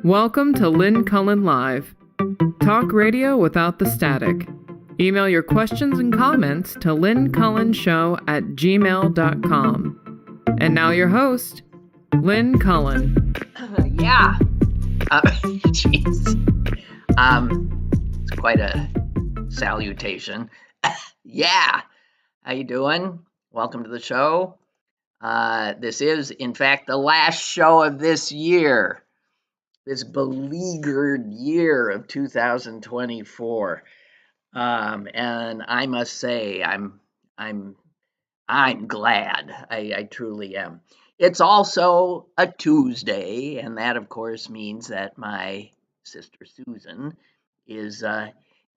Welcome to Lynn Cullen Live. Talk radio without the static. Email your questions and comments to lynncullenshow@gmail.com. And now your host, Lynn Cullen. Yeah. Jeez. It's quite a salutation. Yeah. How you doing? Welcome to the show. This is, in fact, the last show of this year. This beleaguered year of 2024. And I must say, I'm glad. I truly am. It's also a Tuesday, and that, of course, means that my sister Susan is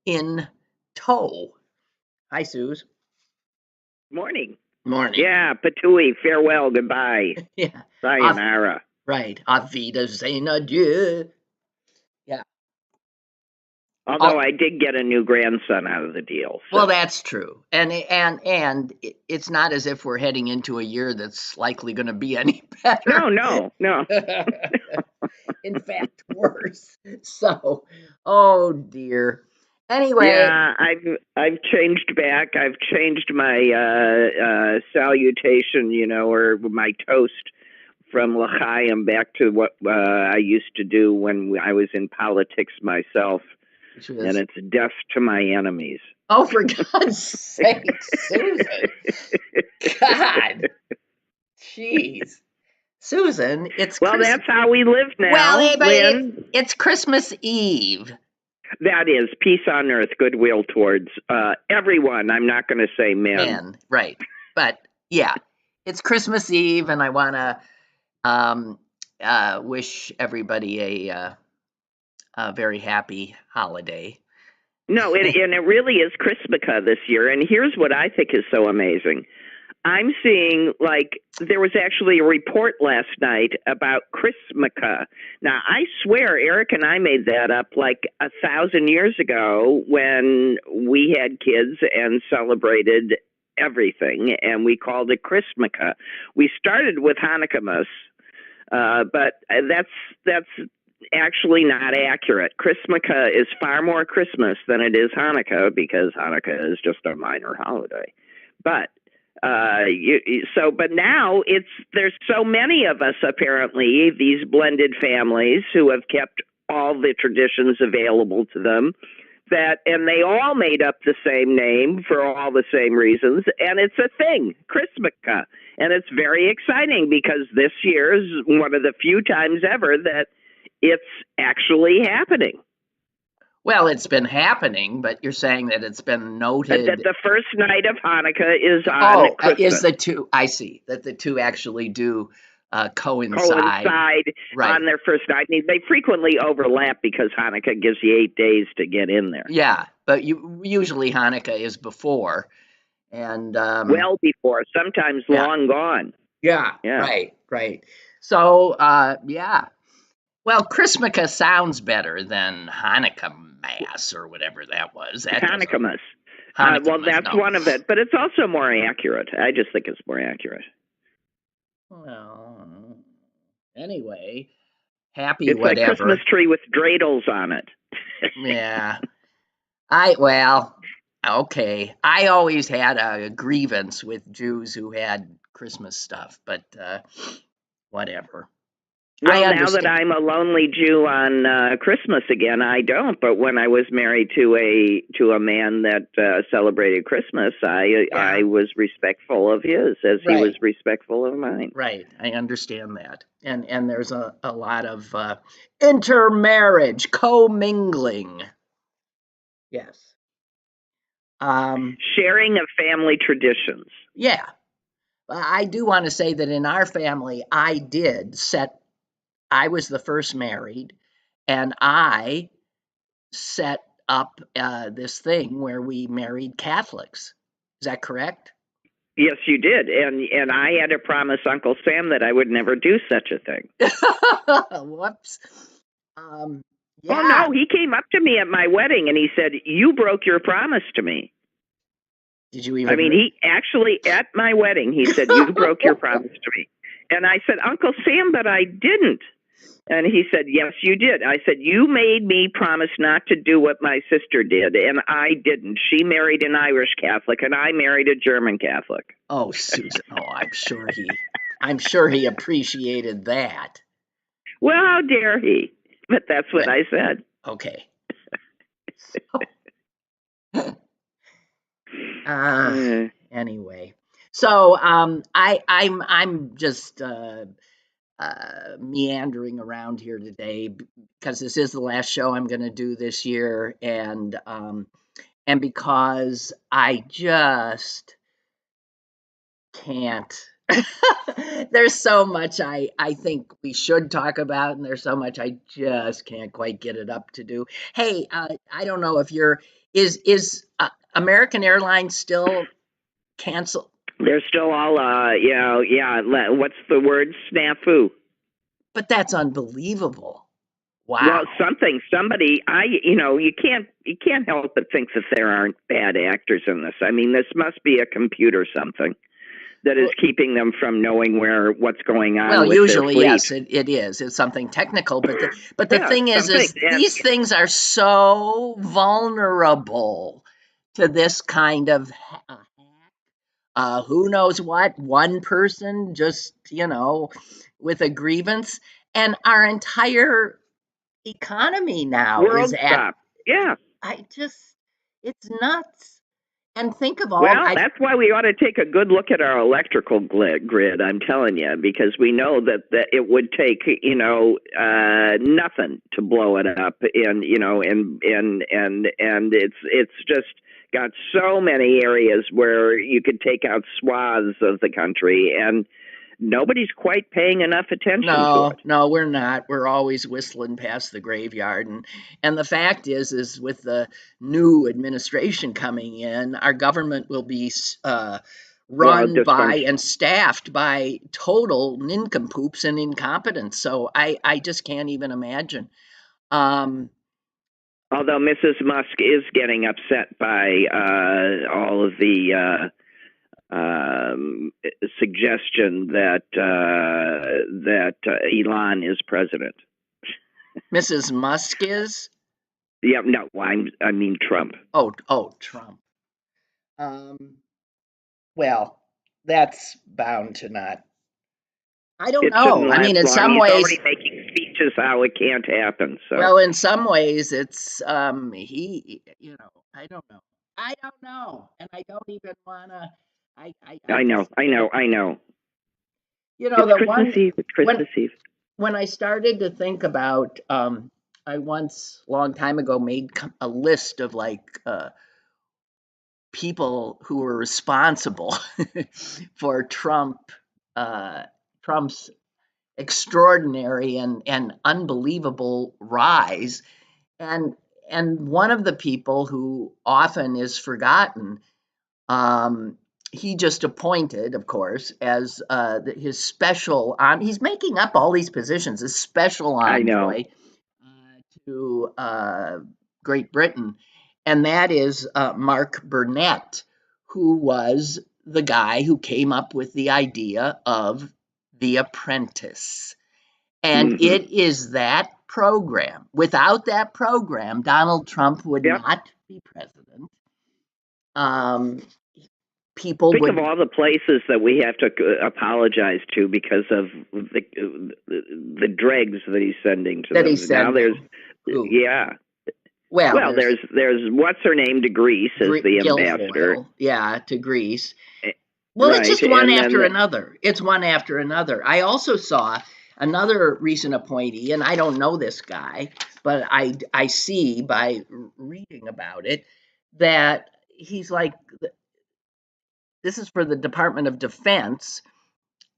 in tow. Hi, Suze. Morning. Morning. Yeah, patooey, farewell, goodbye. Yeah. Sayonara. Right. Auf Wiedersehen, adieu. Yeah. Although I did get a new grandson out of the deal. So. Well, that's true. And it's not as if we're heading into a year that's likely going to be any better. No. In fact, worse. So, oh dear. Anyway. Yeah, I've changed back. I've changed my salutation, or my toast from L'chaim back to what I used to do when I was in politics myself. And it's death to my enemies. Oh, for God's sake, Susan. God. Jeez. Susan, it's well, that's how we live now. Well, Lynn. It's Christmas Eve. That is peace on earth, goodwill towards everyone. I'm not going to say men. Right. But yeah, it's Christmas Eve, and I want to wish everybody a very happy holiday. No, and it really is Christmaka this year. And here's what I think is so amazing. I'm seeing, there was actually a report last night about Christmaka. Now, I swear Eric and I made that up 1,000 years ago when we had kids and celebrated everything, and we called it Christmaka. We started with Hanukkahmas, but that's actually not accurate. Christmaka is far more Christmas than it is Hanukkah, because Hanukkah is just a minor holiday. But but now there's so many of us, apparently, these blended families who have kept all the traditions available to them, and they all made up the same name for all the same reasons, and it's a thing, Christmaka. And it's very exciting because this year is one of the few times ever that it's actually happening. Well, it's been happening, but you're saying that it's been noted that the first night of Hanukkah is on Christmas. Is the two? I see that the two actually do coincide right on their first night. They frequently overlap because Hanukkah gives you 8 days to get in there. Yeah, but usually Hanukkah is before, and well before, sometimes long gone. Yeah. Right. So, yeah. Well, Christmaka sounds better than Hanukkah Mass or whatever that was. Hanukkah Mass. Well, that's one of it, but it's also more accurate. I just think it's more accurate. Well, anyway, happy it's whatever. It's a Christmas tree with dreidels on it. Yeah. Okay. I always had a grievance with Jews who had Christmas stuff, but whatever. Well, now that I'm a lonely Jew on Christmas again, I don't. But when I was married to a man that celebrated Christmas, I was respectful of his as he was respectful of mine. Right, I understand that, and there's a lot of intermarriage, commingling. Yes. Sharing of family traditions. Yeah, I do want to say that in our family, I was the first married, and I set up this thing where we married Catholics. Is that correct? Yes, you did. And I had to promise Uncle Sam that I would never do such a thing. Whoops. Yeah. Oh, no, he came up to me at my wedding, and he said, "You broke your promise to me." Did you even? I mean, he actually, at my wedding, he said, "You broke your promise to me." And I said, "Uncle Sam, but I didn't." And he said, yes, you did. I said, you made me promise not to do what my sister did, and I didn't. She married an Irish Catholic, and I married a German Catholic. Oh, Susan. Oh, I'm sure he appreciated that. Well, how dare he? But that's what I said. Okay. Anyway, so I'm just meandering around here today because this is the last show I'm going to do this year, and because I just can't. There's so much I think we should talk about, and there's so much I just can't quite get it up to do. Hey, I don't know if is American Airlines still canceled? They're still all, what's the word? Snafu. But that's unbelievable. Wow. Well, somebody, you can't help but think that there aren't bad actors in this. I mean, this must be a computer something that is keeping them from knowing what's going on. Well, with usually, their fleet. yes, it is. It's something technical, but the thing is these things are so vulnerable to this kind of who knows what, one person just, with a grievance, and our entire economy now World is at. stop. Yeah. It's nuts. And think of all. Well, that's why we ought to take a good look at our electrical grid. I'm telling you, because we know that it would take nothing to blow it up, and it's just got so many areas where you could take out swaths of the country, and nobody's quite paying enough attention to it. No, we're not. We're always whistling past the graveyard. And the fact is with the new administration coming in, our government will be run by and staffed by total nincompoops and incompetents. So I just can't even imagine. Although Mrs. Musk is getting upset by all of the suggestion that Elon is president. Mrs. Musk is? Yeah, no, I mean Trump. Oh, Trump. Well, that's bound to not. I don't know. I mean, in some ways, he's already making speeches how it can't happen. So, well, in some ways, it's I don't know, and I don't even wanna. I know. It's Christmas Eve. When I started to think about, I once, long time ago, made a list of people who were responsible for Trump's extraordinary and unbelievable rise, and one of the people who often is forgotten, he just appointed, of course, as his special he's making up all these positions, his special envoy to Great Britain, and that is Mark Burnett, who was the guy who came up with the idea of The Apprentice. And it is that program. Without that program, Donald Trump would not be president. People think of all the places that we have to apologize to because of the dregs that he's sending to them. Now there's Well, there's what's her name to Greece as the ambassador. To Greece. Well, it's just one after another. It's one after another. I also saw another recent appointee, and I don't know this guy, but I see by reading about it that he's like, this is for the Department of Defense,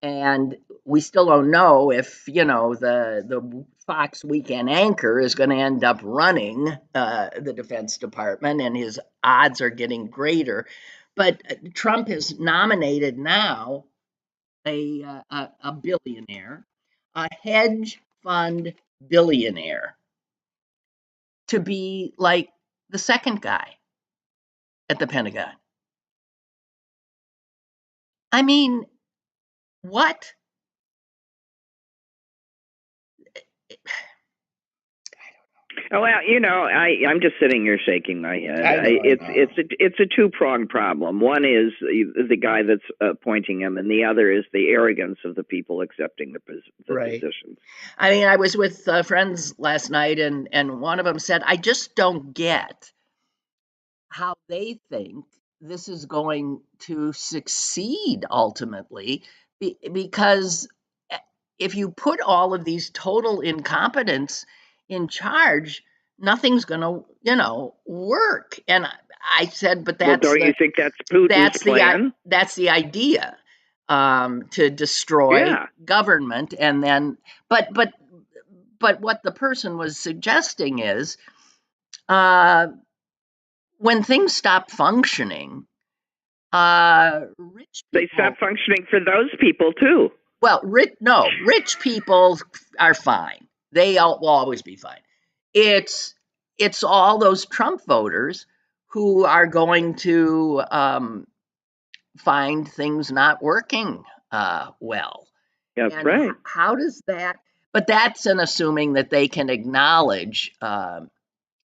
and we still don't know if, the Fox weekend anchor is going to end up running the Defense Department, and his odds are getting greater. But Trump has nominated now a billionaire, a hedge fund billionaire, to be like the second guy at the Pentagon. I mean, what? Well, I'm just sitting here shaking my head. I know. It's a two-pronged problem. One is the guy that's appointing him, and the other is the arrogance of the people accepting the Right. positions. I mean, I was with friends last night, and one of them said, "I just don't get how they think this is going to succeed ultimately, because if you put all of these total incompetents in charge, nothing's going to, work." And I said, "But Well, don't you think that's Putin's plan? That's the idea, to destroy Yeah. government, and then, but what the person was suggesting is, when things stop functioning, rich They people. stop functioning for those people too. Well, rich people are fine. They will always be fine. It's all those Trump voters who are going to find things not working well. That's And right. how does that? But that's an assuming that they can acknowledge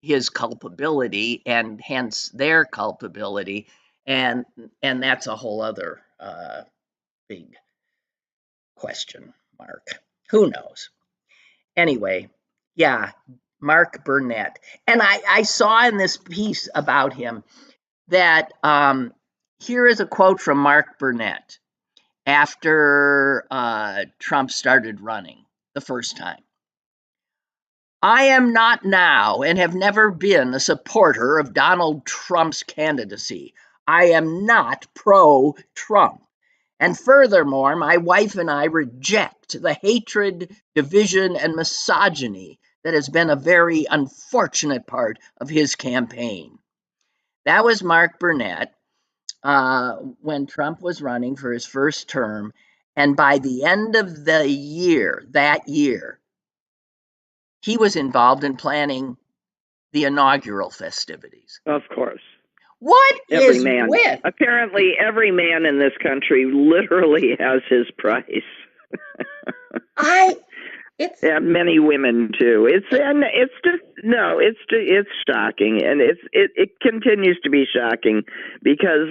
his culpability, and hence their culpability, and that's a whole other big question mark. Who knows? Anyway, yeah, Mark Burnett. And I saw in this piece about him that here is a quote from Mark Burnett after Trump started running the first time. "I am not now, and have never been, a supporter of Donald Trump's candidacy. I am not pro-Trump. And furthermore, my wife and I reject the hatred, division, and misogyny that has been a very unfortunate part of his campaign." That was Mark Burnett when Trump was running for his first term. And by the end of that year, he was involved in planning the inaugural festivities. Of course. What Every is man. with? Apparently, every man in this country literally has his price. And many women too. It's shocking, and it continues to be shocking, because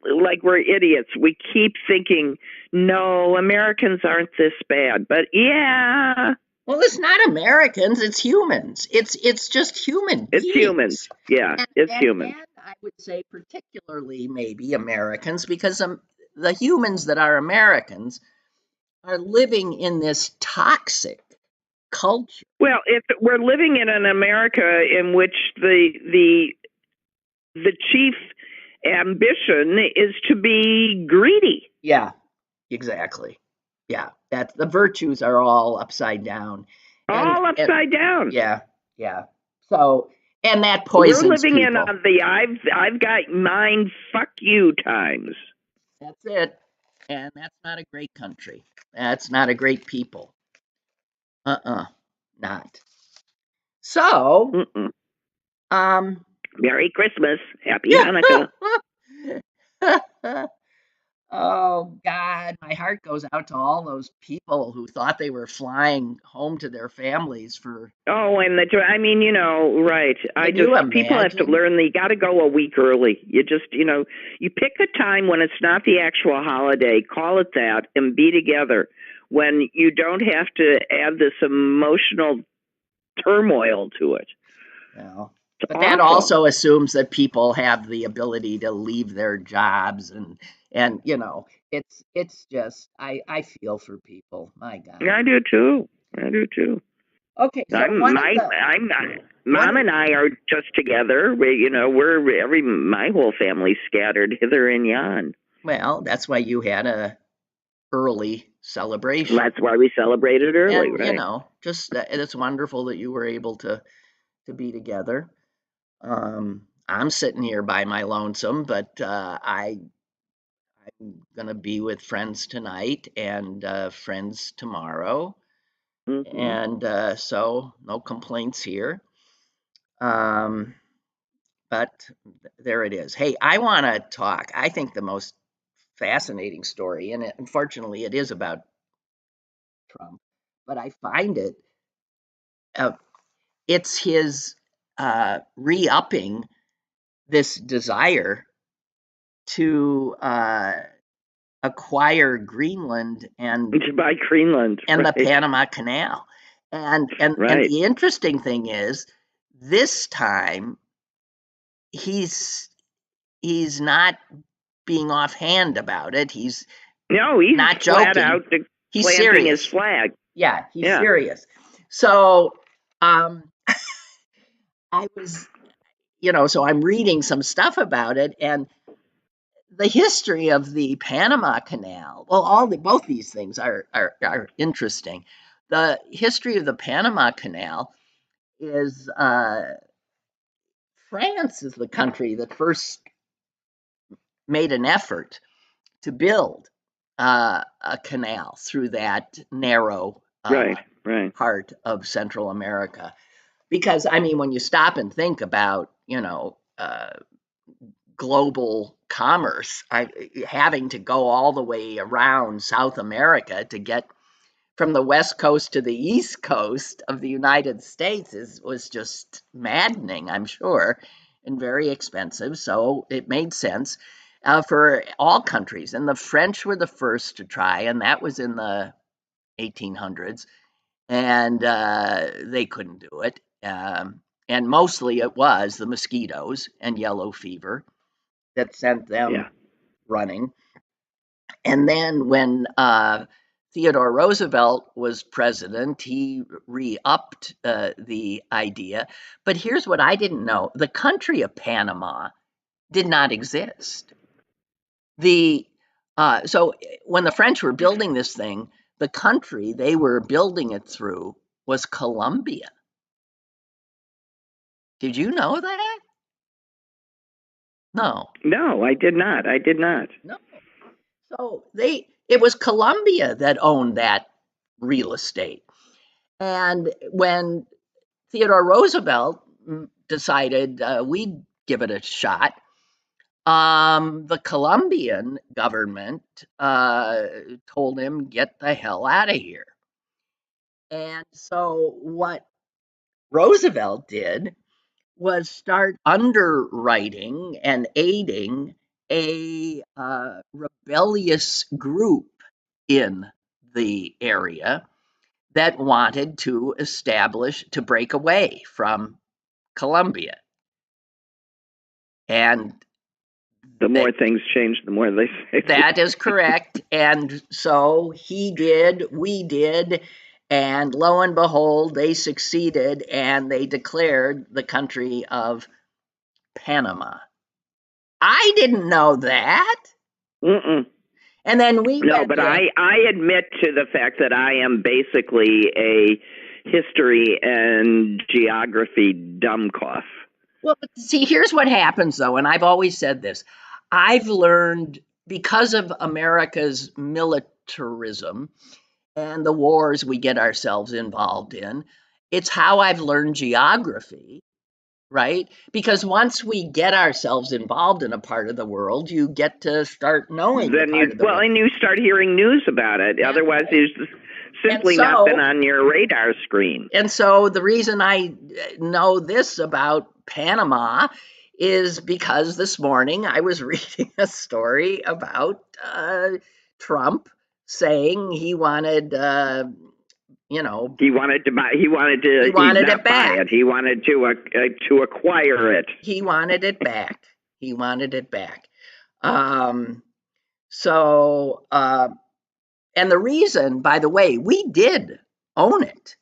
like we're idiots. We keep thinking, no, Americans aren't this bad, but yeah. Well, it's not Americans, it's humans. It's just human beings. It's humans. Yeah, it's humans. And I would say particularly maybe Americans, because the humans that are Americans are living in this toxic culture. Well, if we're living in an America in which the chief ambition is to be greedy. Yeah, exactly. Yeah, that the virtues are all upside down. All upside down. Yeah. So, and that poisons We're living people. in on the I've got mine, fuck you times. That's it. And that's not a great country. That's not a great people. Not. So, Merry Christmas. Happy Hanukkah. Oh, God, my heart goes out to all those people who thought they were flying home to their families for. Oh, and right. People have to learn that you got to go a week early. You just, you pick a time when it's not the actual holiday, call it that, and be together, when you don't have to add this emotional turmoil to it. Well, but that also assumes that people have the ability to leave their jobs, and it's just, I feel for people. My God. I do too. Okay, so Mom and I are just together. My whole family's scattered hither and yon. Well, that's why you had a early celebration. That's why we celebrated early, and, right? It's wonderful that you were able to be together. I'm sitting here by my lonesome, but I'm gonna be with friends tonight and friends tomorrow, and so no complaints here. But there it is. Hey, I want to talk. I think the most fascinating story, and unfortunately, it is about Trump, but I find it it's his re-upping this desire to acquire Greenland and To buy Greenland. the right. Panama Canal. And Right. the interesting thing is, this time he's not being offhand about it. He's No, he's not flat joking. out He's planting serious. his flag. Yeah, he's Yeah. serious. So I was, so I'm reading some stuff about it, and the history of the Panama Canal. Well, both these things are interesting. The history of the Panama Canal is France is the country that first made an effort to build a canal through that narrow Right. part of Central America. Because, I mean, when you stop and think about, global commerce, having to go all the way around South America to get from the West Coast to the East Coast of the United States was just maddening, I'm sure, and very expensive. So it made sense for all countries. And the French were the first to try, and that was in the 1800s. And they couldn't do it. And mostly it was the mosquitoes and yellow fever that sent them running. And then when Theodore Roosevelt was president, he re-upped the idea. But here's what I didn't know. The country of Panama did not exist. So when the French were building this thing, the country they were building it through was Colombia. Did you know that? No. No, I did not. No. So it was Colombia that owned that real estate. And when Theodore Roosevelt decided we'd give it a shot, the Colombian government told him, get the hell out of here. And so what Roosevelt did was start underwriting and aiding a rebellious group in the area that wanted to break away from Colombia. And the more things change, the more they say. That is correct. And so he did, we did, and lo and behold, they succeeded and they declared the country of Panama. I didn't know that. Mm-mm. And then we No, but I admit to the fact that I am basically a history and geography dumbcough. Well, see, here's what happens, though, and I've always said this. I've learned, because of America's militarism and the wars we get ourselves involved in, it's how I've learned geography, right? Because once we get ourselves involved in a part of the world, you get to start knowing the part of the world. And you start hearing news about it. Yeah, otherwise, it's simply not been on your radar screen. And so the reason I know this about Panama is because this morning I was reading a story about Trump saying he wanted, he wanted it back. He wanted to acquire it. He wanted it back. And the reason, by the way, we did own it.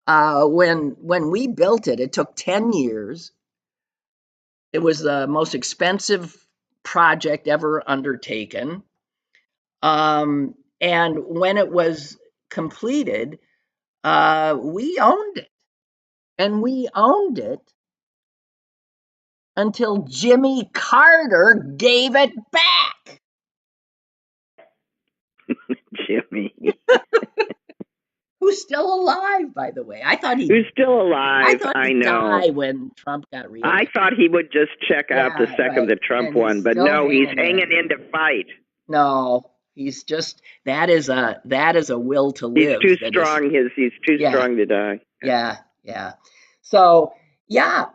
When we built it, it took 10 years. It was the most expensive project ever undertaken. And when it was completed, we owned it. And we owned it until Jimmy Carter gave it back. Jimmy. Who's still alive, by the way. Who's still alive? I thought he'd know. Die when Trump got reelected. I thought he would just check out the second that Trump won, but no, he's hanging in to fight. No, he's just that is a will to live. He's too strong. He's too strong to die. Yeah. So yeah,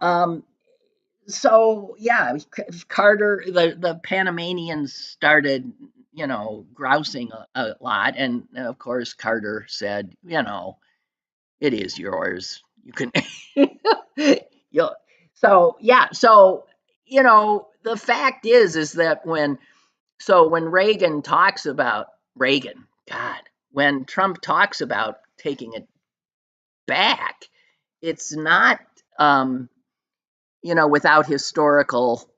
Carter, the Panamanians started, grousing a lot, and of course Carter said, it is yours. You can, you the fact is that when Reagan, God, when Trump talks about taking it back, it's not, without historical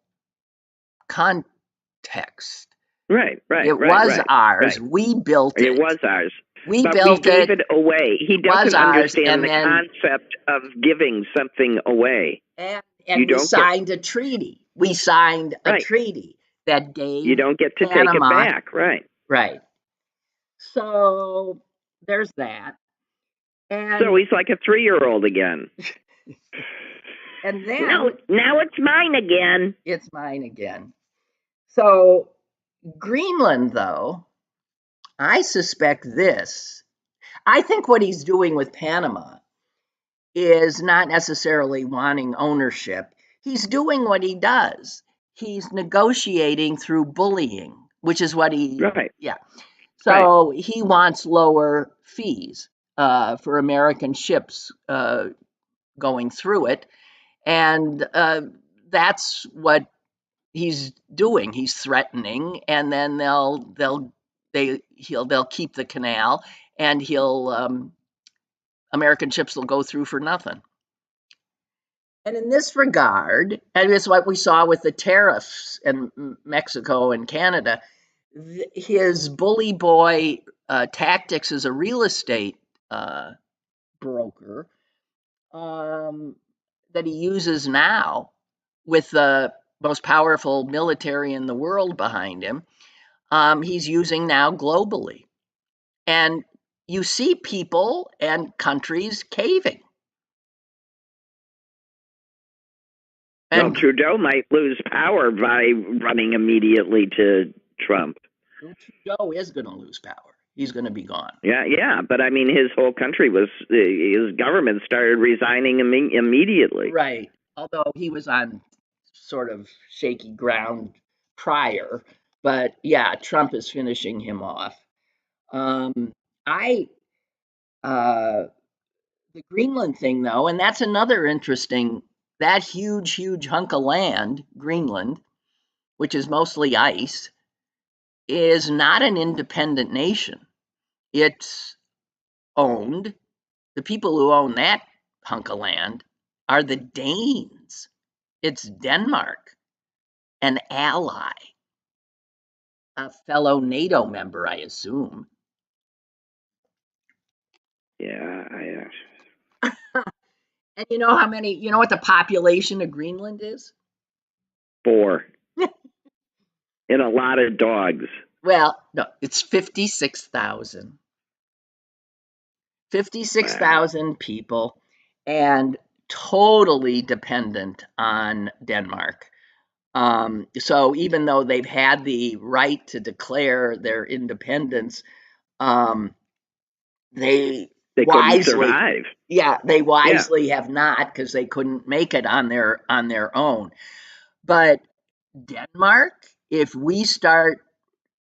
context. Right. It was ours. Right. We built It it. was ours. We But we built gave it. it away. He It was doesn't ours, understand and the then concept of giving something away. and You we don't get signed a treaty. We signed a right. treaty that You gave don't get to take it Panama. back. Right. Right. So there's that. And So he's like a 3-year-old again. and then No, now it's mine again. it's mine again. So Greenland, though, I suspect this. I think what he's doing with Panama is not necessarily wanting ownership. He's doing what he does. He's negotiating through bullying, which is what he, Right. yeah. So he wants lower fees for American ships going through it, and that's what he's doing. He's threatening, and then they'll keep the canal, and American ships will go through for nothing. And in this regard, and it's what we saw with the tariffs in Mexico and Canada, his bully boy tactics as a real estate broker that he uses now with the most powerful military in the world behind him, he's using now globally. And you see people and countries caving. Well, Trudeau might lose power by running immediately to Trump. Trudeau is going to lose power. He's going to be gone. Yeah. But I mean, his whole country his government started resigning immediately. Right. Although he was on sort of shaky ground prior. But yeah, Trump is finishing him off. The Greenland thing, though, and that's another interesting, that huge hunk of land, Greenland, which is mostly ice, is not an independent nation. It's owned, the people who own that hunk of land are the Danes. It's Denmark, an ally, a fellow NATO member, I assume. Yeah, And you know what the population of Greenland is? 4. And a lot of dogs. Well, no, it's 56,000. 56,000 people, and totally dependent on Denmark. So even though they've had the right to declare their independence, they couldn't survive. Yeah, they wisely have not, because they couldn't make it on their own. But Denmark, if we start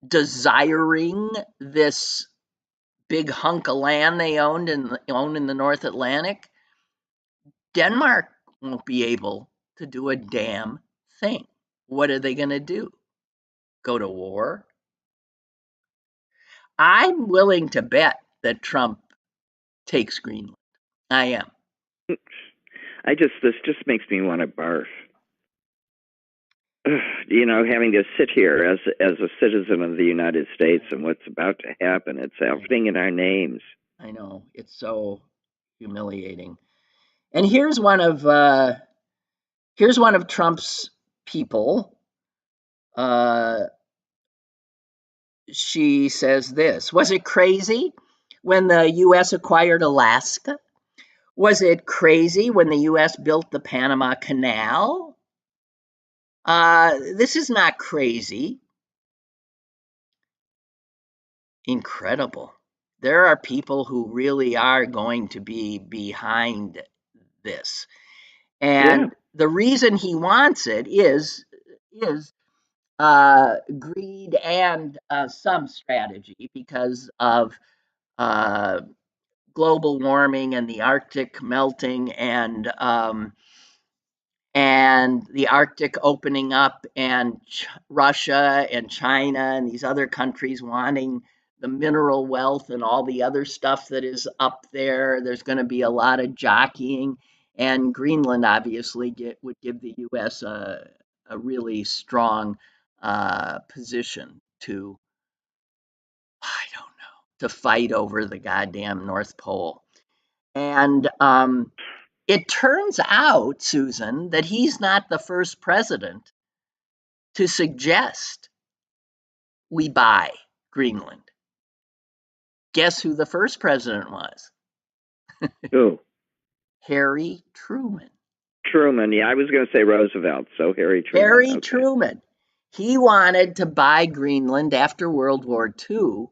desiring this big hunk of land they own in the North Atlantic, Denmark won't be able to do a damn thing. What are they going to do? Go to war? I'm willing to bet that Trump takes Greenland. I am. This just makes me want to barf. Having to sit here as a citizen of the United States and what's about to happen. It's happening in our names. I know. It's so humiliating. And here's one of Trump's people. She says this: was it crazy when the U.S. acquired Alaska? Was it crazy when the U.S. built the Panama Canal? This is not crazy. Incredible. There are people who really are going to be behind this. And the reason he wants it is greed and some strategy because of uh, global warming and the Arctic melting and the Arctic opening up and Russia and China and these other countries wanting the mineral wealth and all the other stuff that is up there. There's going to be a lot of jockeying, and Greenland obviously would give the U.S. a really strong position to, I don't know, to fight over the goddamn North Pole. And it turns out, Susan, that he's not the first president to suggest we buy Greenland. Guess who the first president was? Who? Harry Truman. Truman. Yeah, I was going to say Roosevelt. So Harry Truman. Harry Truman. He wanted to buy Greenland after World War II.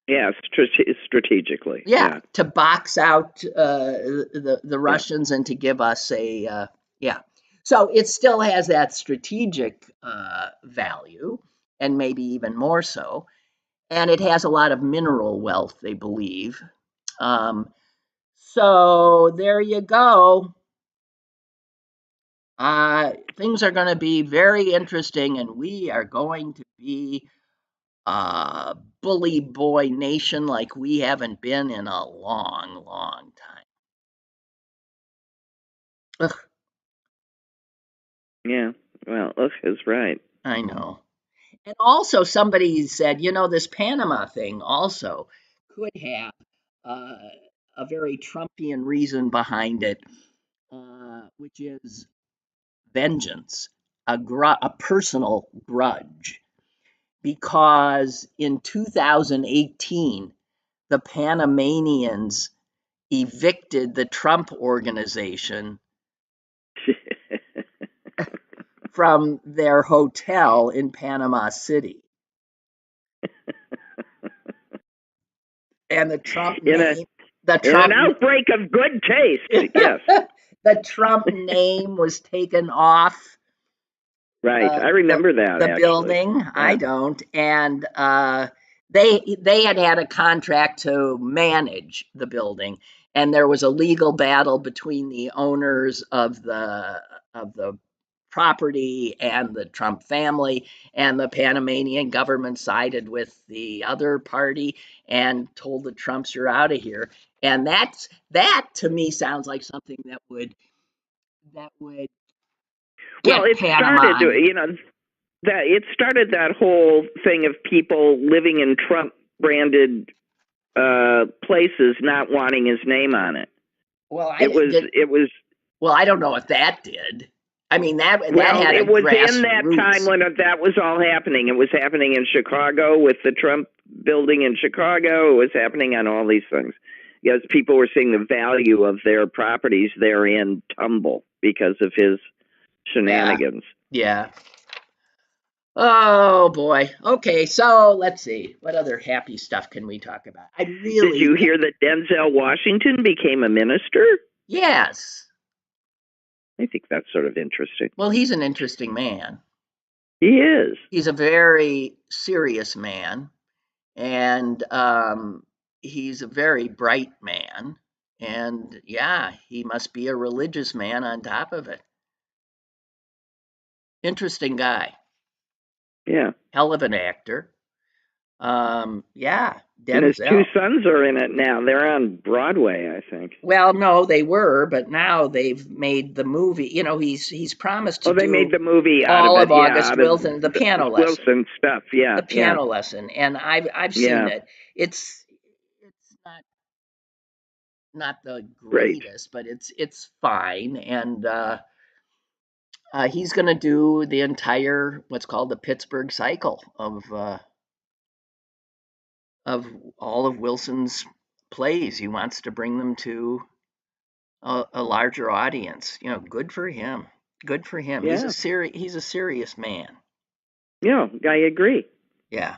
Yeah, strategically. Yeah, to box out the Russians and to give us a So it still has that strategic value, and maybe even more so. And it has a lot of mineral wealth, they believe. So there you go. Things are going to be very interesting, and we are going to be a bully boy nation like we haven't been in a long, long time. Ugh. Yeah, well, ugh is right. I know. And also, somebody said, this Panama thing also could have a very Trumpian reason behind it, which is vengeance, a personal grudge. Because in 2018, the Panamanians evicted the Trump organization from their hotel in Panama City. And the Trump name, in an outbreak of good taste, yes. The Trump name was taken off. Right, I remember that. The building, yeah. I don't, and they had a contract to manage the building, and there was a legal battle between the owners of the property and the Trump family, and the Panamanian government sided with the other party and told the Trumps, you're out of here. And that to me sounds like something that would well, it started, it started that whole thing of people living in Trump branded places not wanting his name on it. Well, it was. Well, I don't know if that did. I mean, that had it was in that roots. time when that was all happening. It was happening in Chicago with the Trump building in Chicago. It was happening on all these things. Because people were seeing the value of their properties therein tumble because of his shenanigans. Yeah. Oh boy. Okay, so let's see. What other happy stuff can we talk about? Did you hear that Denzel Washington became a minister? Yes. I think that's sort of interesting. Well, he's an interesting man. He is. He's a very serious man, and he's a very bright man. And yeah, he must be a religious man on top of it. Interesting guy. Yeah. Hell of an actor. Yeah. Denzel. And his two sons are in it now. They're on Broadway, I think. Well, no, they were, but now they've made the movie. He's promised to. Oh, they made the movie all of August yeah, Wilson, the piano lesson. Wilson stuff, yeah. The piano lesson, and I've seen it. It's not the greatest, but it's fine, and he's going to do the entire what's called the Pittsburgh cycle of all of Wilson's plays. He wants to bring them to a larger audience. Good for him. Good for him. Yeah. He's a serious man. Yeah, I agree. Yeah.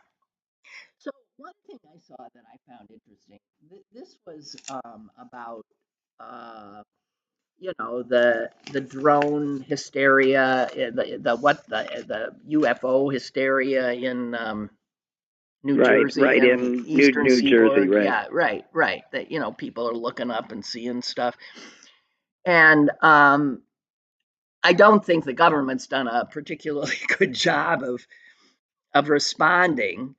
So one thing I saw that I found interesting. This was about the drone hysteria, the UFO hysteria in New Jersey right and in Eastern New Jersey, Seaboard. right. Yeah, right. That people are looking up and seeing stuff, and I don't think the government's done a particularly good job of responding.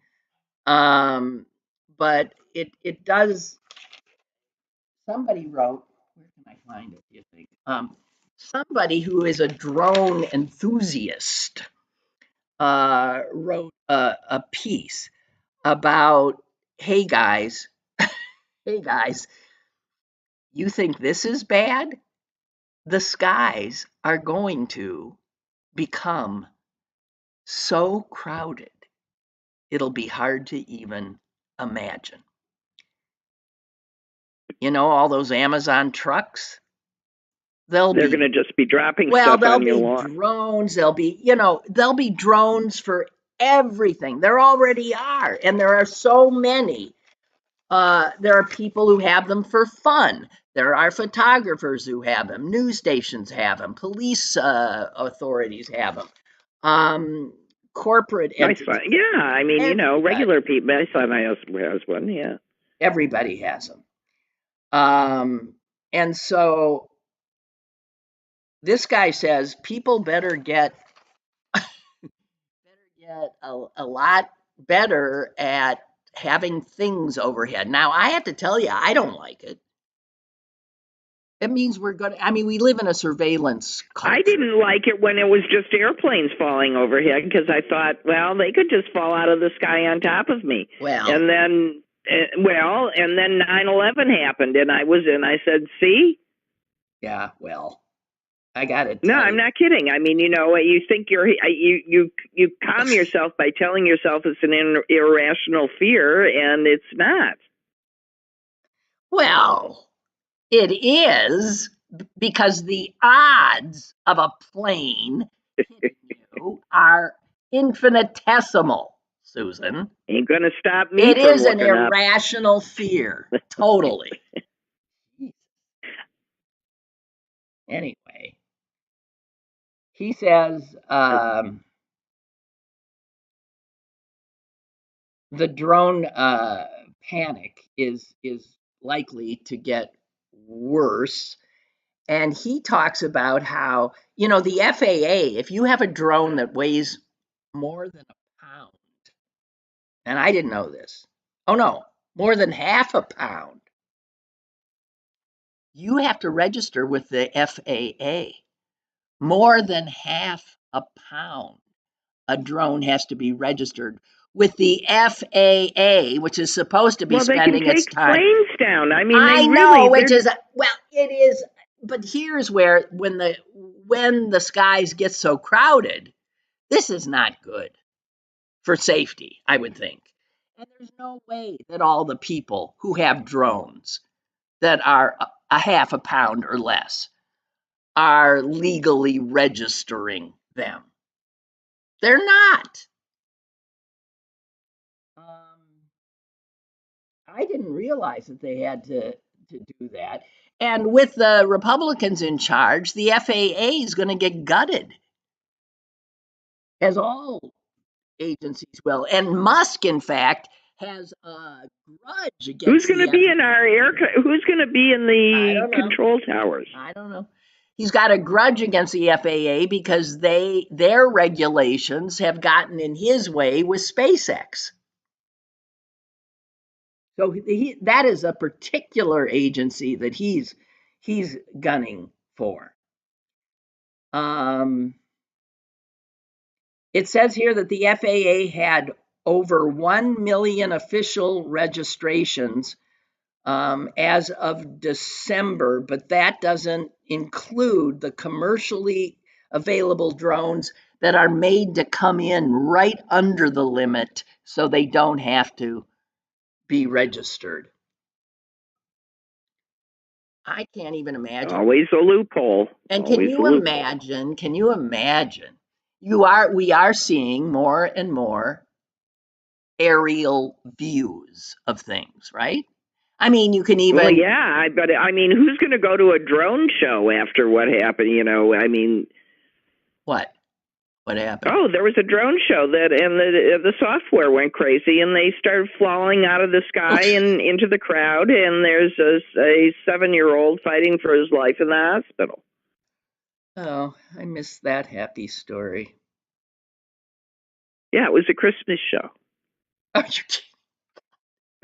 But it does. Somebody wrote. Where can I find it? Do you think? Somebody who is a drone enthusiast wrote a piece about, hey guys, hey guys, you think this is bad? The skies are going to become so crowded, it'll be hard to even imagine. All those Amazon trucks, they're going to just be dropping well, stuff there'll on your be lawn. drones, there'll be drones for everything. There already are, and there are so many. There are people who have them for fun. There are photographers who have them. News stations have them. Police authorities have them. Corporate entities. Yeah, I mean, Everybody. regular people. I saw my husband has one. Yeah. Everybody has them. And so this guy says people better get a lot better at having things overhead. Now, I have to tell you, I don't like it. It means we live in a surveillance culture. I didn't like it when it was just airplanes falling overhead because I thought, well, they could just fall out of the sky on top of me. Well, and then 9/11 happened, and I said, see? Yeah, well, I got it. No, I'm not kidding. I mean, you think you calm yourself by telling yourself it's an irrational fear, and it's not. Well, it is, because the odds of a plane hitting you are infinitesimal, Susan. Ain't going to stop me It from is an looking up. irrational fear. Totally. Anyway, he says the drone panic is likely to get worse. And he talks about how, the FAA, if you have a drone that weighs more than a pound, and I didn't know this. Oh no, more than half a pound. You have to register with the FAA. More than half a pound, a drone has to be registered with the FAA, which is supposed to be spending its time. They can take planes down. I mean, I know, which is, well, it is. But here's where, when the skies get so crowded, this is not good for safety, I would think. And there's no way that all the people who have drones that are a half a pound or less are legally registering them. They're not. I didn't realize that they had to do that. And with the Republicans in charge, the FAA is going to get gutted, as all agencies will. And Musk, in fact, has a grudge against. Who's going to be in our Who's going to be in the control towers? I don't know. He's got a grudge against the FAA because their regulations have gotten in his way with SpaceX. So that is a particular agency that he's gunning for. It says here that the FAA had over 1 million official registrations as of December, but that doesn't include the commercially available drones that are made to come in right under the limit so they don't have to be registered. I can't even imagine. Always a loophole. And can you imagine? We are seeing more and more aerial views of things, right? I mean, you can even. Well, yeah, but I mean, who's going to go to a drone show after what happened? You know, I mean. What? What happened? Oh, there was a drone show and the software went crazy, and they started falling out of the sky and into the crowd. And there's a 7-year-old fighting for his life in the hospital. Oh, I missed that happy story. Yeah, it was a Christmas show. Are you kidding?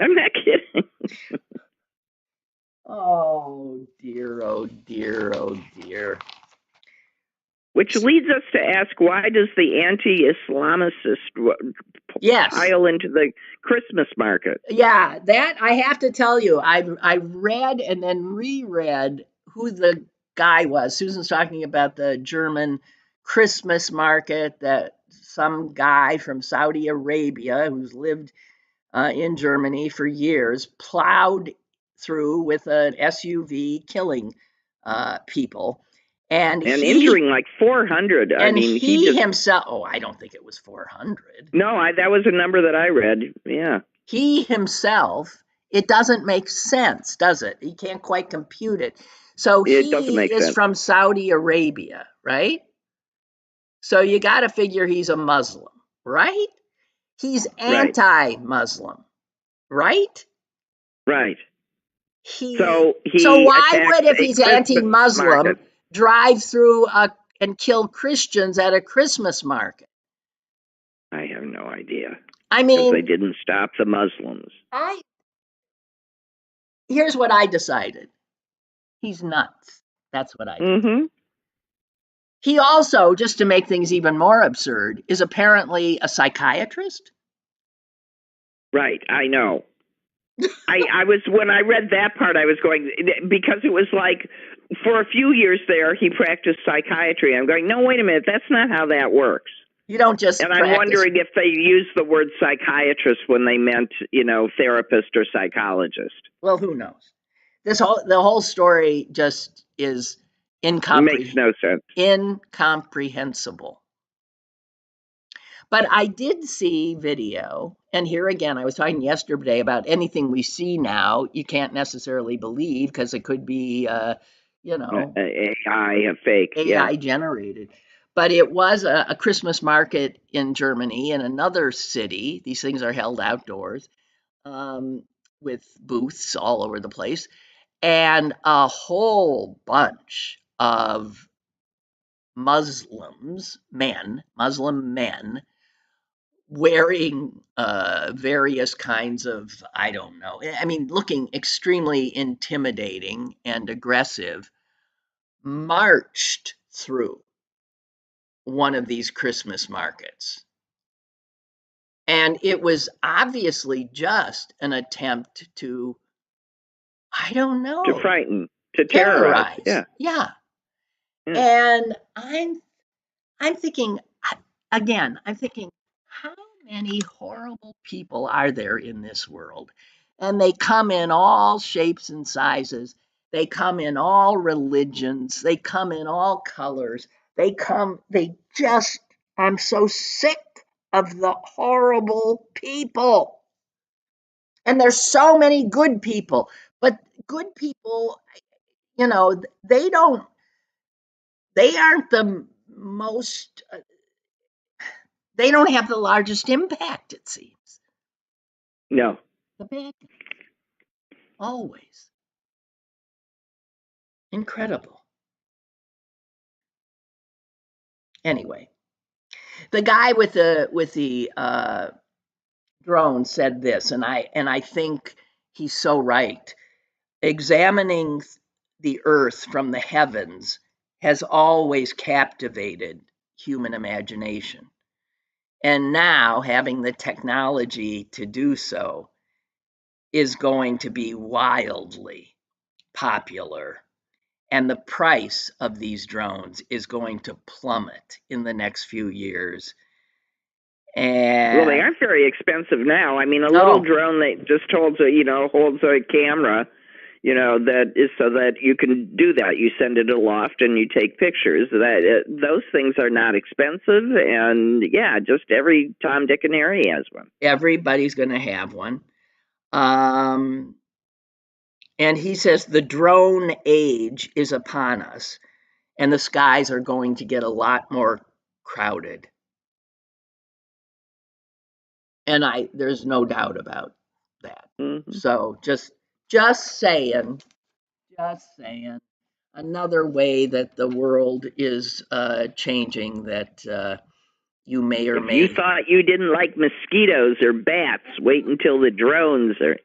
I'm not kidding. Oh dear, oh dear, oh dear. Which leads us to ask, why does the anti-Islamicist pile into the Christmas market? Yeah, that I have to tell you, I read and then reread who the guy was. Susan's talking about the German Christmas market, that some guy from Saudi Arabia who's lived in Germany for years plowed through with an SUV, killing people. And injuring like 400. I mean, he himself. Oh, I don't think it was 400. No, that was a number that I read. Yeah. He himself. It doesn't make sense, does it? He can't quite compute it. So he is from Saudi Arabia, right? So you got to figure he's a Muslim, right? He's anti-Muslim, right? Right. So why would, if he's anti-Muslim, drive through and kill Christians at a Christmas market? I have no idea. I mean, they didn't stop the Muslims. Here's what I decided. He's nuts. That's what I decided. Mm-hmm. He also, just to make things even more absurd, is apparently a psychiatrist. Right, I know. I was, when I read that part, I was going, because it was like, for a few years there, he practiced psychiatry. I'm going, no, wait a minute, that's not how that works. You don't just And I'm wondering if they used the word psychiatrist when they meant, therapist or psychologist. Well, who knows? The whole story just is makes no sense. Incomprehensible. But I did see video, and here again, I was talking yesterday about anything we see now, you can't necessarily believe because it could be, AI, a fake. AI generated. But it was a Christmas market in Germany, in another city. These things are held outdoors, with booths all over the place, and a whole bunch of Muslim men, wearing various kinds of, I don't know, I mean, looking extremely intimidating and aggressive, marched through one of these Christmas markets. And it was obviously just an attempt to, I don't know, to frighten, to terrorize. Yeah. And I'm thinking, again, how many horrible people are there in this world? And they come in all shapes and sizes. They come in all religions. They come in all colors. I'm so sick of the horrible people. And there's so many good people, but good people, they aren't the most, they don't have the largest impact, it seems. No. The bad guy. Always. Incredible. Anyway, the guy with the drone said this, and I think he's so right. Examining the earth from the heavens has always captivated human imagination. And now having the technology to do so is going to be wildly popular. And the price of these drones is going to plummet in the next few years. And well, they aren't very expensive now. I mean, a little drone that just holds a camera, that is so that you can do that. You send it aloft and you take pictures. Those things are not expensive, and just every Tom, Dick, and Harry has one. Everybody's going to have one. And he says the drone age is upon us, and the skies are going to get a lot more crowded. And there's no doubt about that. Mhm. So just saying, another way that the world is changing that you may or If may. you thought you didn't like mosquitoes or bats, wait until the drones are.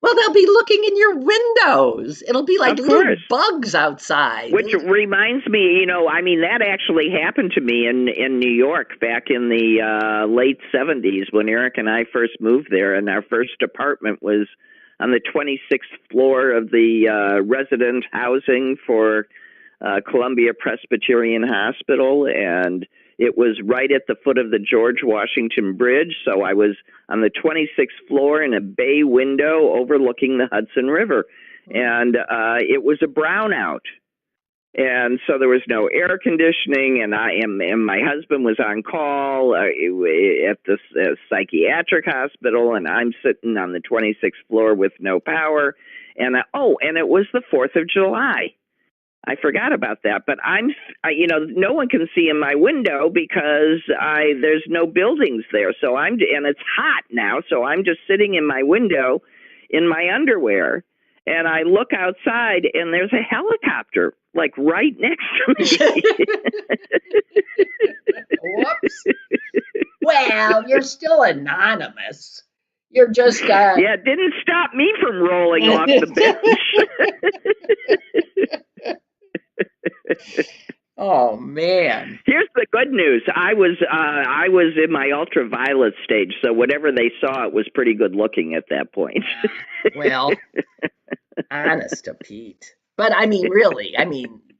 Well, they'll be looking in your windows. It'll be like Of little course. bugs outside. Which reminds me, that actually happened to me in New York back in the late 70s when Eric and I first moved there, and our first apartment was on the 26th floor of the resident housing for Columbia Presbyterian Hospital, and it was right at the foot of the George Washington Bridge, so I was on the 26th floor in a bay window overlooking the Hudson River, and it was a brownout. And so there was no air conditioning, and my husband was on call at the psychiatric hospital, and I'm sitting on the 26th floor with no power. And and it was the 4th of July. I forgot about that, but no one can see in my window because there's no buildings there. So and it's hot now, so I'm just sitting in my window in my underwear, and I look outside, and there's a helicopter like right next to me. Whoops. Well, you're still anonymous. You're just yeah, it didn't stop me from rolling off the bench. Oh man! Here's the good news. I was in my ultraviolet stage, so whatever they saw, it was pretty good looking at that point. Well, honest to Pete, but really,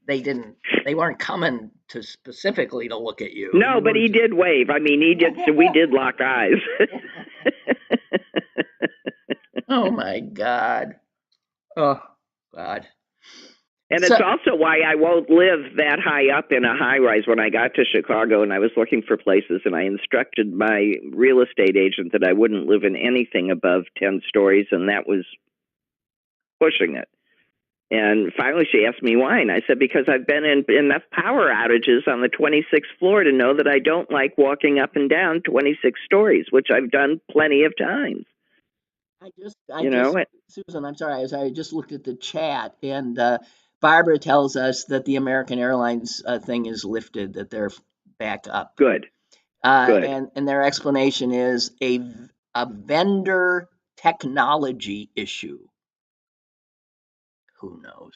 they weren't coming to specifically to look at you. No, but he did wave. He did. So we did lock eyes. Oh my God! Oh God! And it's also why I won't live that high up in a high rise. When I got to Chicago and I was looking for places, and I instructed my real estate agent that I wouldn't live in anything above 10 stories, and that was pushing it. And finally she asked me why, and I said, because I've been in enough power outages on the 26th floor to know that I don't like walking up and down 26 stories, which I've done plenty of times. Susan, I'm sorry, I just looked at the chat, and Barbara tells us that the American Airlines thing is lifted, that they're back up. Good. And their explanation is a vendor technology issue. Who knows?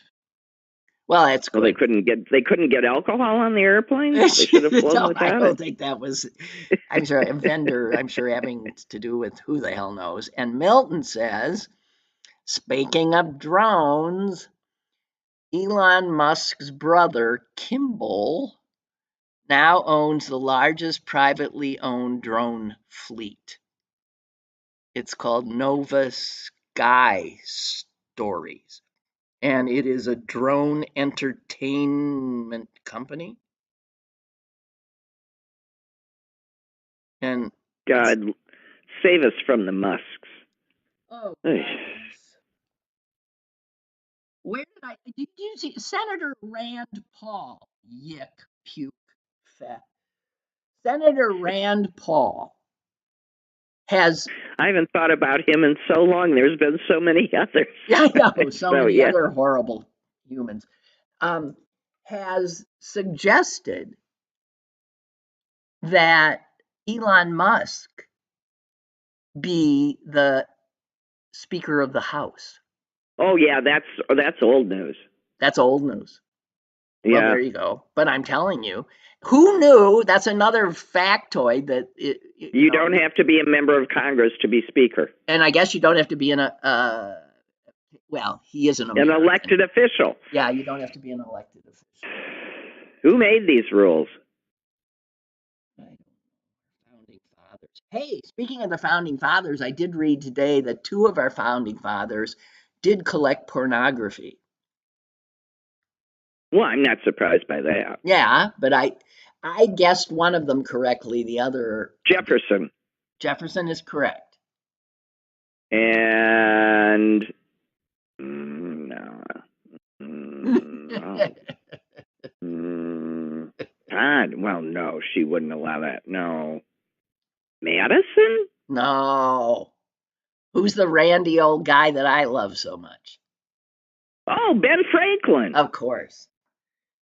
Well, that's good. Well, they couldn't get alcohol on the airplane. They should have flown without it. I don't think that was. I'm sure a vendor. I'm sure having to do with who the hell knows. And Milton says, speaking of drones, Elon Musk's brother Kimball now owns the largest privately owned drone fleet. It's called Nova Sky Stories, and it is a drone entertainment company. And God save us from the Musks. Oh, where did you see Senator Rand Paul? Yick, puke, fat. Senator Rand Paul has. I haven't thought about him in so long. There's been so many others. Yeah, I know, so many other horrible humans. Has suggested that Elon Musk be the Speaker of the House. Oh yeah, that's old news. That's old news. Yeah. Well, there you go. But I'm telling you, who knew? That's another factoid that you don't have to be a member of Congress to be Speaker. And I guess you don't have to be well, he is an elected official. Yeah, you don't have to be an elected official. Who made these rules? Founding fathers. Hey, speaking of the founding fathers, I did read today that 2 of our founding fathers did collect pornography. Well, I'm not surprised by that. Yeah, but I guessed one of them correctly. The other, Jefferson. Jefferson is correct. And And no. God, well, no, she wouldn't allow that. No. Madison? No. Who's the randy old guy that I love so much? Oh, Ben Franklin. Of course.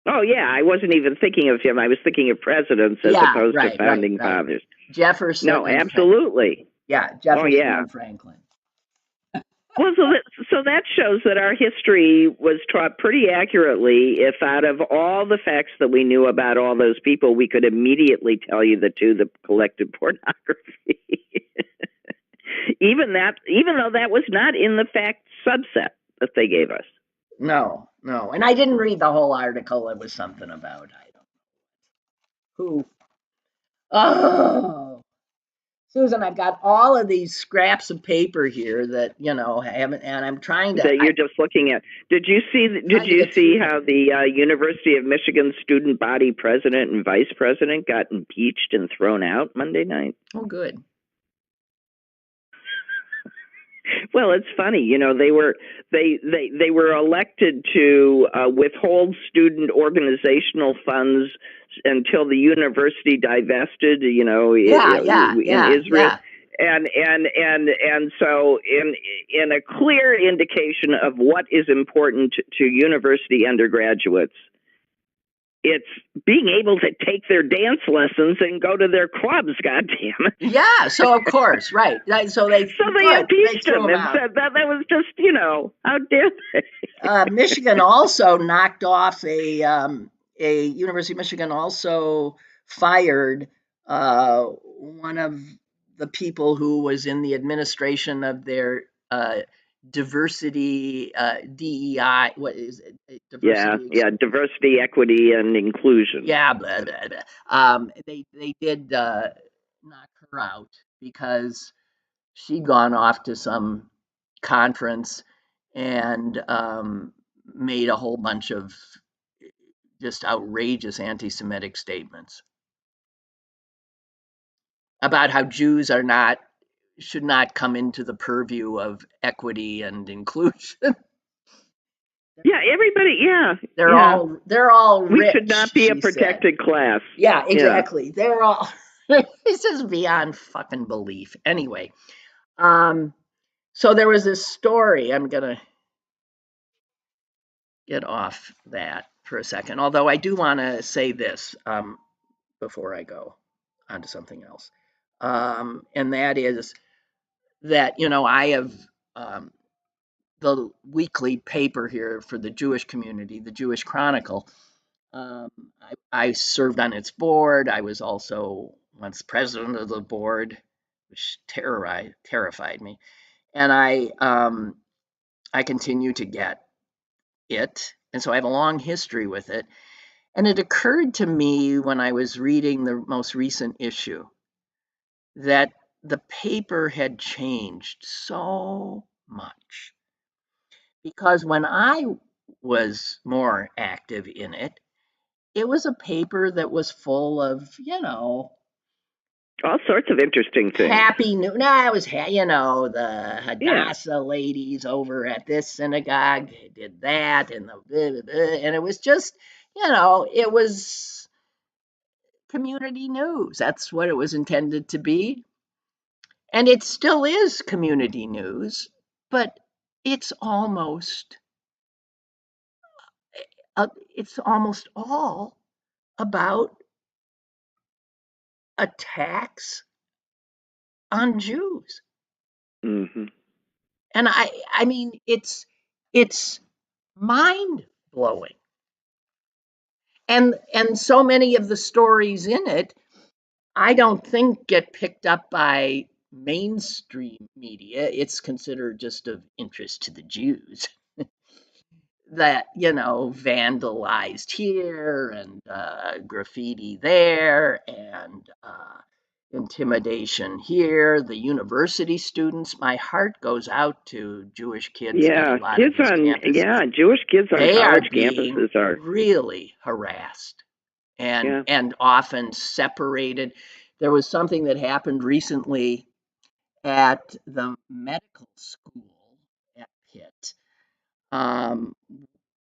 Oh, yeah, I wasn't even thinking of him. I was thinking of presidents as opposed to founding fathers. Jefferson. No, absolutely. Yeah, Jefferson yeah. and Franklin. Well, so that shows that our history was taught pretty accurately. If out of all the facts that we knew about all those people, we could immediately tell you the collective pornography. even though that was not in the fact subset that they gave us. No. And I didn't read the whole article. It was something about, I don't know who. Oh, Susan, I've got all of these scraps of paper here that, haven't, and I'm trying to. That you're just looking at. Did you see how the University of Michigan student body president and vice president got impeached and thrown out Monday night? Oh, good. Well, it's funny, they were elected to withhold student organizational funds until the university divested, in Israel. Yeah. And so in a clear indication of what is important to university undergraduates, it's being able to take their dance lessons and go to their clubs. Goddamn. Yeah. So of course, right. So they impeached him and said that was just, how dare they? Michigan also knocked off a University of Michigan also fired one of the people who was in the administration of their diversity, DEI. What is it? Diversity, equity, and inclusion. Yeah, blah, blah, blah. They did knock her out because she'd gone off to some conference and made a whole bunch of just outrageous anti-Semitic statements about how Jews should not come into the purview of equity and inclusion. Yeah, everybody. Yeah, they're all rich. We should not be a protected class. Yeah, exactly. Yeah. They're all. This is beyond fucking belief. Anyway, so there was this story. I'm gonna get off that for a second. Although I do want to say this before I go on to something else, and that is that I have. The weekly paper here for the Jewish community, the Jewish Chronicle. I served on its board. I was also once president of the board, which terrified me. And I continue to get it. And so I have a long history with it. And it occurred to me when I was reading the most recent issue that the paper had changed so much. Because when I was more active in it, it was a paper that was full of, all sorts of interesting things. Happy New. No, it was, the Hadassah ladies over at this synagogue did that, and and it was just, it was community news. That's what it was intended to be, and it still is community news, but it's almost all about attacks on Jews. Mm-hmm. And I mean, it's mind blowing. And so many of the stories in it, I don't think get picked up by mainstream media. It's considered just of interest to the Jews. That vandalized here and graffiti there and intimidation here. The university students. My heart goes out to Jewish kids. Yeah, kids on campuses. Jewish kids on college campuses are really harassed and often separated. There was something that happened recently at the medical school etiquette,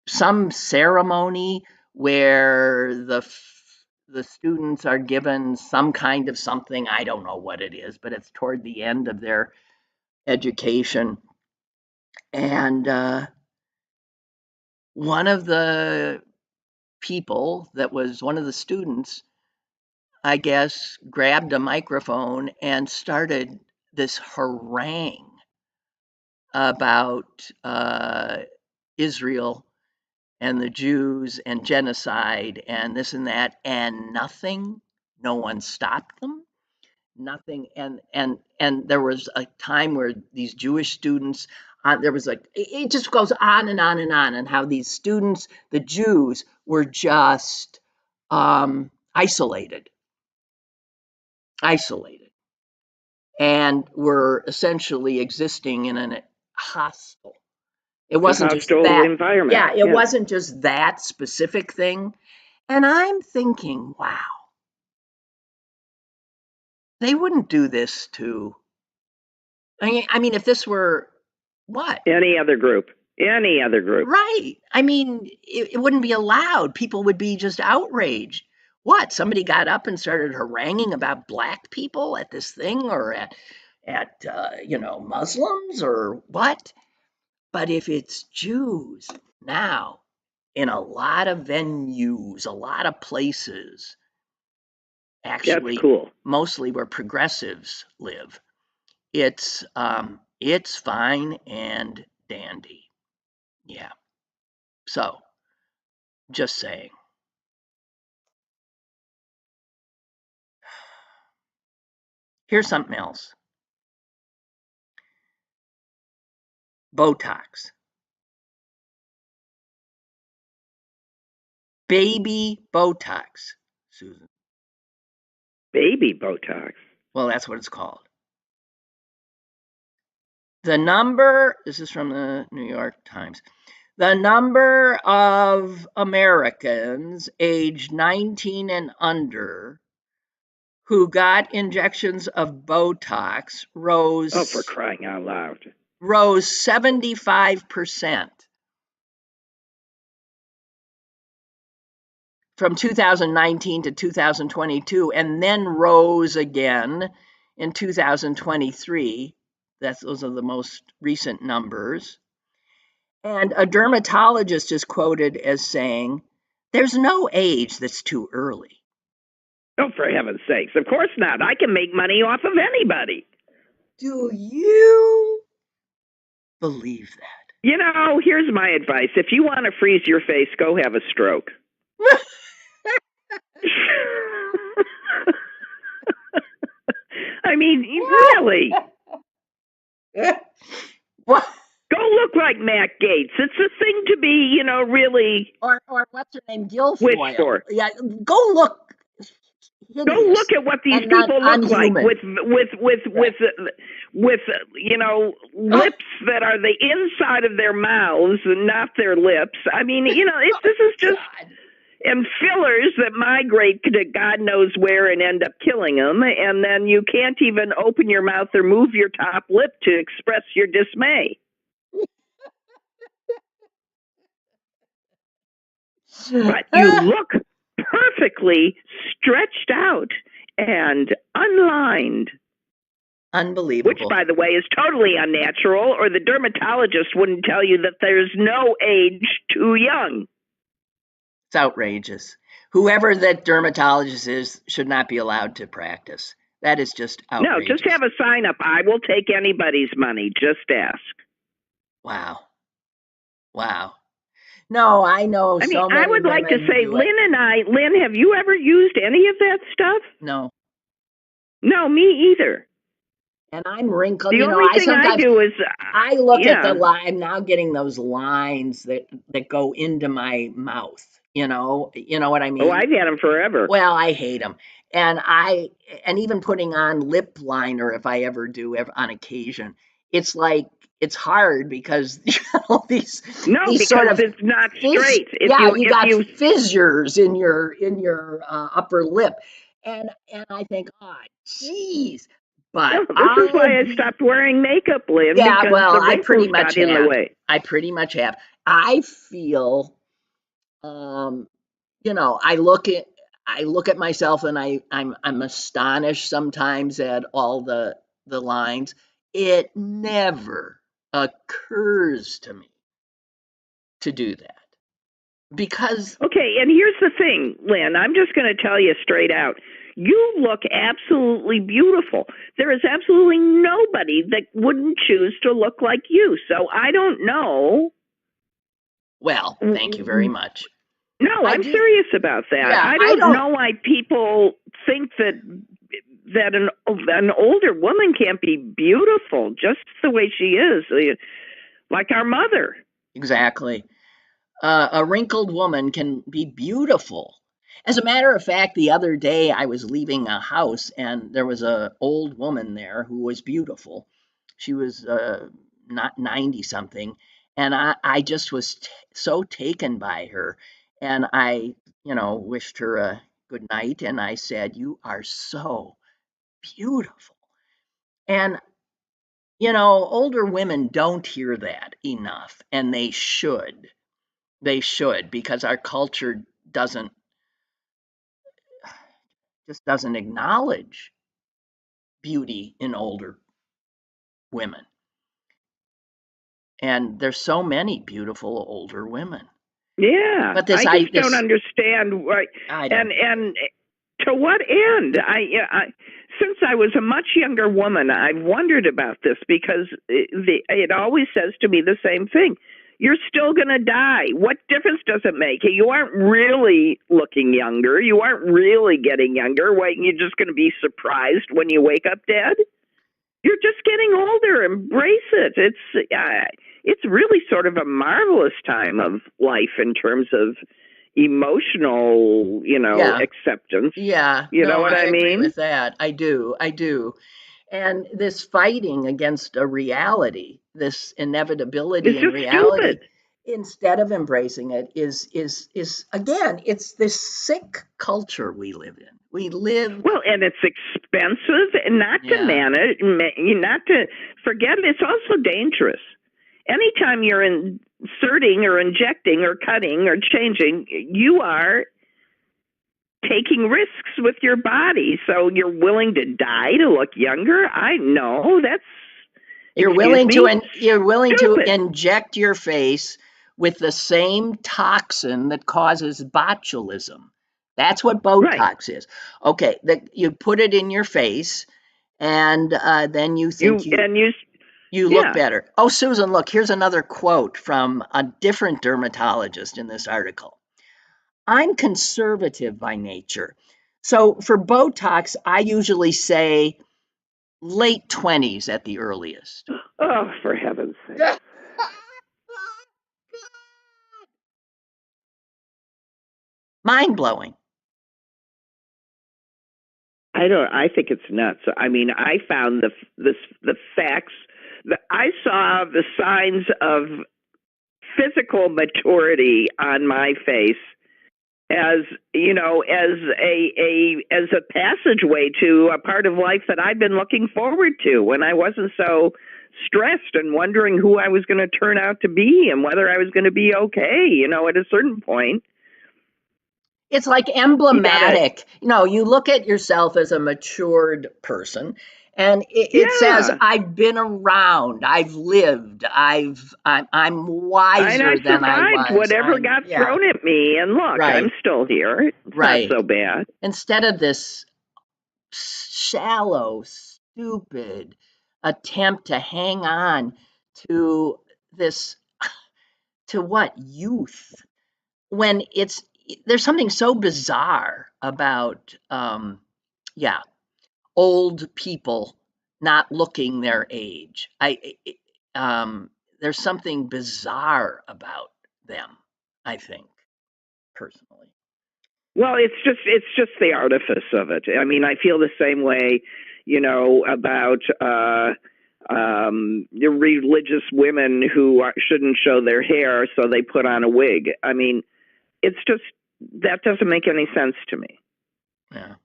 some ceremony where the students are given some kind of something. I don't know what it is, but it's toward the end of their education. And one of the people that was one of the students, I guess, grabbed a microphone and started this harangue about Israel and the Jews and genocide and this and that, and no one stopped them. Nothing. And there was a time where these Jewish students, there was it just goes on and on and on, and how these students, the Jews, were just isolated, and were essentially existing in an hostile. It wasn't just that environment. Yeah, it wasn't just that specific thing. And I'm thinking, wow, they wouldn't do this to. I mean, if this were what? Any other group. Right. I mean, it wouldn't be allowed. People would be just outraged. What? Somebody got up and started haranguing about black people at this thing, or at Muslims, or what? But if it's Jews now, in a lot of venues, a lot of places, actually, that's cool. Mostly where progressives live, it's fine and dandy. Yeah. So, just saying. Here's something else. Botox. Baby Botox, Susan. Baby Botox? Well, that's what it's called. This is from the New York Times. The number of Americans aged 19 and under who got injections of Botox rose. Oh, for crying out loud. Rose 75% from 2019 to 2022, and then rose again in 2023. Those are the most recent numbers. And a dermatologist is quoted as saying, "There's no age that's too early." Oh, for heaven's sakes. Of course not. I can make money off of anybody. Do you believe that? Here's my advice. If you want to freeze your face, go have a stroke. I mean, really. What? Go look like Matt Gaetz. It's a thing to be, really. Or what's her name, Guilfoyle. Yeah, go look. Hideous. Go look at what these people look like with lips that are the inside of their mouths and not their lips. I mean, this is just. And fillers that migrate to God knows where and end up killing them. And then you can't even open your mouth or move your top lip to express your dismay. But you look perfectly stretched out and unlined. Unbelievable. Which, by the way, is totally unnatural, or the dermatologist wouldn't tell you that there's no age too young. It's outrageous. Whoever that dermatologist is should not be allowed to practice. That is just outrageous. No, just have a sign up. I will take anybody's money. Just ask. Wow. No, I know. I would like to say, Lynn, have you ever used any of that stuff? No. No, me either. And I'm wrinkled. The only thing I do is I look at the line. I'm now getting those lines that go into my mouth. You know what I mean? Oh, I've had them forever. Well, I hate them, and even putting on lip liner, if I ever do, on occasion, it's like it's hard because these sort of, it's not straight. You got fissures in your upper lip, and I think, oh, geez, But No, this is why I stopped wearing makeup, Lynn, yeah, because well, the I pretty wrinkles much got in the have. way. I pretty much have. I feel, um, I look at myself and I'm astonished sometimes at all the lines. It never occurs to me to do that because Okay, and here's the thing, Lynn. I'm just going to tell you straight out. You look absolutely beautiful. There is absolutely nobody that wouldn't choose to look like you. So I don't know. well, thank you very much. No, I I'm do. serious about that. Yeah, I I don't don't. know why people think that an older woman can't be beautiful just the way she is, like our mother. Exactly. A wrinkled woman can be beautiful. As a matter of fact, the other day I was leaving a house and there was a old woman there who was beautiful. She was not 90 something, and I just was so taken by her. And I, wished her a good night and I said, "You are so beautiful." And older women don't hear that enough, and they should. They should, because our culture doesn't just doesn't acknowledge beauty in older women. And there's so many beautiful older women. Yeah, But I just don't understand why. I don't. And to what end? Since I was a much younger woman, I've wondered about this because it always says to me the same thing. You're still going to die. What difference does it make? You aren't really looking younger. You aren't really getting younger. Wait, you're just going to be surprised when you wake up dead? You're just getting older. Embrace it. It's really sort of a marvelous time of life in terms of emotional, Yeah. acceptance. Yeah. You know what I agree mean? with that. I do. I do. And this fighting against a reality, this inevitability It's in just reality, stupid. instead of embracing it, is again, it's this sick culture we live in. We live. Well, and it's expensive, and not to Yeah. manage, not to forget. It's also dangerous. Anytime you're inserting or injecting or cutting or changing, you are taking risks with your body. So you're willing to die to look younger? I know that's You're willing to stupid. inject your face with the same toxin that causes botulism. That's what Right. Botox is. Okay, you put it in your face, and then you think you look Yeah. better. Oh, Susan, look, here's another quote from a different dermatologist in this article. I'm conservative by nature. So for Botox, I usually say late 20s at the earliest. Oh, for heaven's sake. Mind blowing. I think it's nuts. I mean, I found the facts. I saw the signs of physical maturity on my face as as a passageway to a part of life that I'd been looking forward to when I wasn't so stressed and wondering who I was going to turn out to be and whether I was going to be okay. At a certain point, It's like you gotta. emblematic. You look at yourself as a matured person, and it says, Yeah. "I've been around, I've lived, I'm And I wiser than I survived was." whatever got Yeah, thrown at me, and look, I'm right, still here. It's not right. so bad. Instead of this shallow, stupid attempt to hang on to this, to what, youth, when there's something so bizarre about yeah, old people not looking their age. There's something bizarre about them, I think, personally. Well, it's just the artifice of it. I mean, I feel the same way, about the religious women who shouldn't show their hair, so they put on a wig. I mean, it's just that doesn't make any sense to me. Yeah.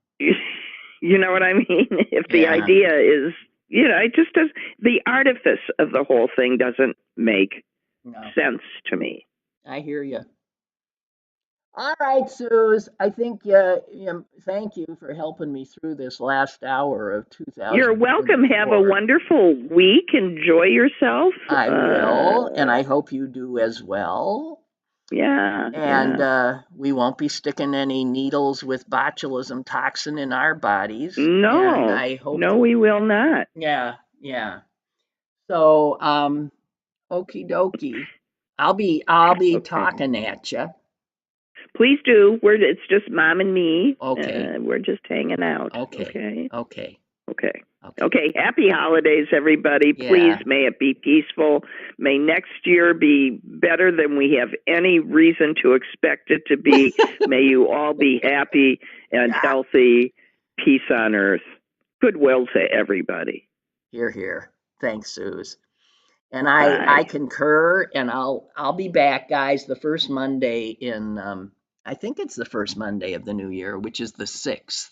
You know what I mean? If the idea is, it just does, the artifice of the whole thing doesn't make sense to me. I hear you. All right, Suze. I think thank you for helping me through this last hour of 2000. You're welcome. Have a wonderful week. Enjoy yourself. I will, and I hope you do as well. Yeah. And we won't be sticking any needles with botulism toxin in our bodies. No. And I hope we will not. Yeah. So, okie dokie. I'll be talking at you. Please do. It's just Mom and me. Okay. We're just hanging out. Okay. Okay. Happy holidays, everybody. Please, may it be peaceful. May next year be better than we have any reason to expect it to be. May you all be happy and healthy. Peace on earth. Goodwill to everybody. Hear, hear. Thanks, Suze. And I concur, and I'll be back, guys, the first Monday in I think it's the first Monday of the new year, which is the 6th.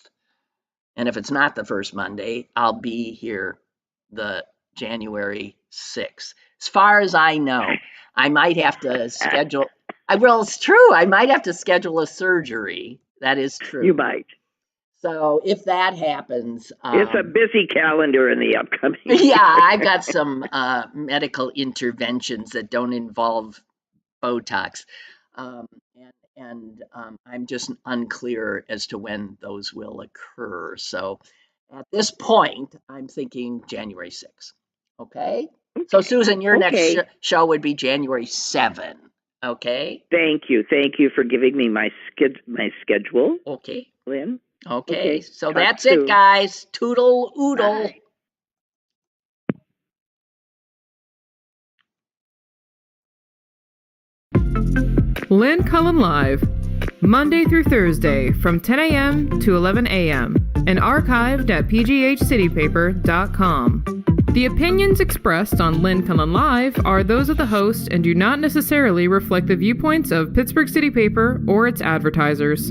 And if it's not the first Monday, I'll be here the January 6th. As far as I know, I might have to schedule. It's true. I might have to schedule a surgery. That is true. You might. So if that happens, it's a busy calendar in the upcoming. Yeah, I got some medical interventions that don't involve Botox, and I'm just unclear as to when those will occur. So at this point, I'm thinking January 6th. Okay? So Susan, your next show would be January 7. Okay? Thank you for giving me my schedule. Okay, Lynn. Okay. So that's it, guys. Toodle oodle. Bye. Lynn Cullen Live, Monday through Thursday from 10 a.m. to 11 a.m. and archived at pghcitypaper.com. The opinions expressed on Lynn Cullen Live are those of the host and do not necessarily reflect the viewpoints of Pittsburgh City Paper or its advertisers.